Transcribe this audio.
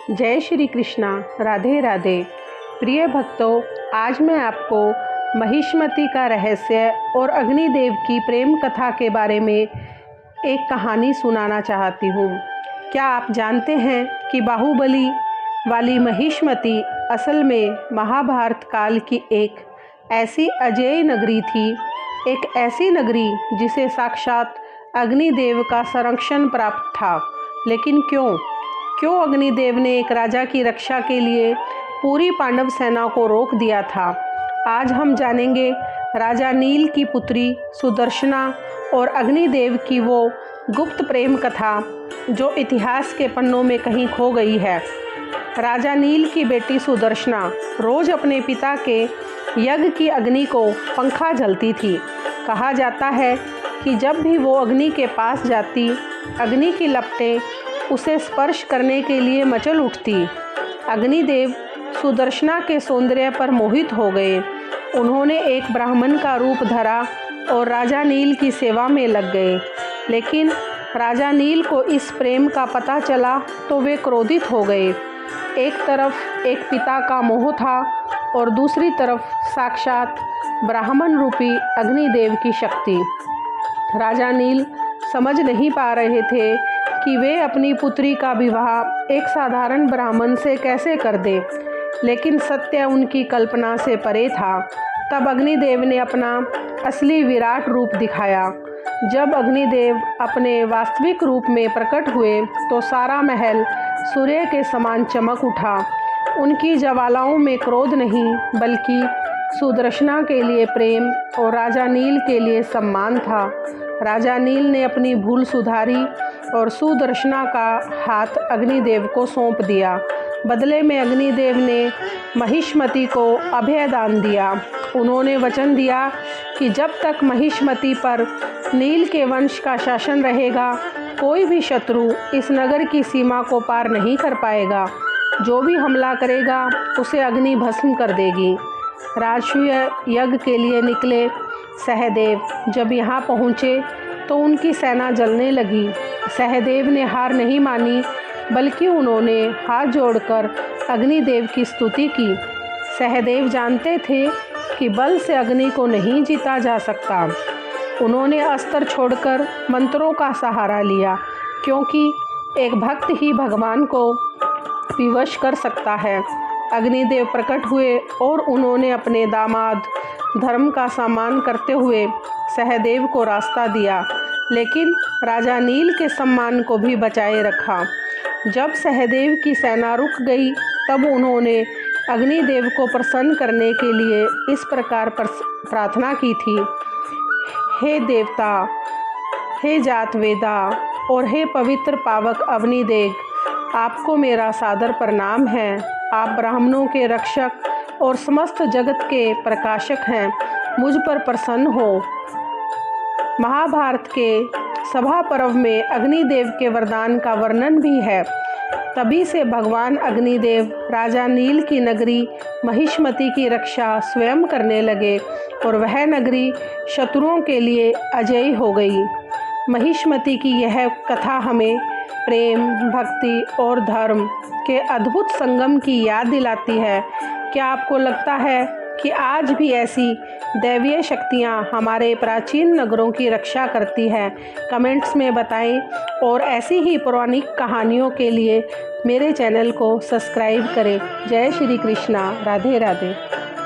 जय श्री कृष्णा। राधे राधे। प्रिय भक्तों, आज मैं आपको महिष्मती का रहस्य और अग्निदेव की प्रेम कथा के बारे में एक कहानी सुनाना चाहती हूँ। क्या आप जानते हैं कि बाहुबली वाली महिष्मती असल में महाभारत काल की एक ऐसी अजेय नगरी थी, एक ऐसी नगरी जिसे साक्षात अग्निदेव का संरक्षण प्राप्त था। लेकिन क्यों अग्निदेव ने एक राजा की रक्षा के लिए पूरी पांडव सेना को रोक दिया था? आज हम जानेंगे राजा नील की पुत्री सुदर्शना और अग्निदेव की वो गुप्त प्रेम कथा जो इतिहास के पन्नों में कहीं खो गई है। राजा नील की बेटी सुदर्शना रोज अपने पिता के यज्ञ की अग्नि को पंखा जलती थी। कहा जाता है कि जब भी वो अग्नि के पास जाती, अग्नि की लपटें उसे स्पर्श करने के लिए मचल उठती। अग्निदेव सुदर्शना के सौंदर्य पर मोहित हो गए। उन्होंने एक ब्राह्मण का रूप धरा और राजा नील की सेवा में लग गए। लेकिन राजा नील को इस प्रेम का पता चला तो वे क्रोधित हो गए। एक तरफ एक पिता का मोह था और दूसरी तरफ साक्षात ब्राह्मण रूपी अग्निदेव की शक्ति। राजा नील समझ नहीं पा रहे थे कि वे अपनी पुत्री का विवाह एक साधारण ब्राह्मण से कैसे कर दें, लेकिन सत्य उनकी कल्पना से परे था। तब अग्निदेव ने अपना असली विराट रूप दिखाया। जब अग्निदेव अपने वास्तविक रूप में प्रकट हुए तो सारा महल सूर्य के समान चमक उठा। उनकी ज्वालाओं में क्रोध नहीं बल्कि सुदर्शना के लिए प्रेम और राजा नील के लिए सम्मान था। राजा नील ने अपनी भूल सुधारी और सुदर्शना का हाथ अग्निदेव को सौंप दिया। बदले में अग्निदेव ने महिष्मती को अभय दान दिया। उन्होंने वचन दिया कि जब तक महिष्मती पर नील के वंश का शासन रहेगा, कोई भी शत्रु इस नगर की सीमा को पार नहीं कर पाएगा। जो भी हमला करेगा उसे अग्नि भस्म कर देगी। राजसूय यज्ञ के लिए निकले सहदेव जब यहाँ पहुँचे तो उनकी सेना जलने लगी। सहदेव ने हार नहीं मानी बल्कि उन्होंने हाथ जोड़कर अग्निदेव की स्तुति की। सहदेव जानते थे कि बल से अग्नि को नहीं जीता जा सकता। उन्होंने अस्त्र छोड़कर मंत्रों का सहारा लिया, क्योंकि एक भक्त ही भगवान को विवश कर सकता है। अग्निदेव प्रकट हुए और उन्होंने अपने दामाद धर्म का सम्मान करते हुए सहदेव को रास्ता दिया, लेकिन राजा नील के सम्मान को भी बचाए रखा। जब सहदेव की सेना रुक गई तब उन्होंने अग्निदेव को प्रसन्न करने के लिए इस प्रकार प्रार्थना की थी। हे देवता, हे जातवेदा और हे पवित्र पावक अग्निदेव, आपको मेरा सादर प्रणाम है। आप ब्राह्मणों के रक्षक और समस्त जगत के प्रकाशक हैं। मुझ पर प्रसन्न हो। महाभारत के सभा पर्व में अग्निदेव के वरदान का वर्णन भी है। तभी से भगवान अग्निदेव राजा नील की नगरी महिष्मती की रक्षा स्वयं करने लगे और वह नगरी शत्रुओं के लिए अजेय हो गई। महिष्मती की यह कथा हमें प्रेम, भक्ति और धर्म के अद्भुत संगम की याद दिलाती है। क्या आपको लगता है कि आज भी ऐसी दैवीय शक्तियाँ हमारे प्राचीन नगरों की रक्षा करती हैं? कमेंट्स में बताएं और ऐसी ही पौराणिक कहानियों के लिए मेरे चैनल को सब्सक्राइब करें। जय श्री कृष्णा। राधे राधे।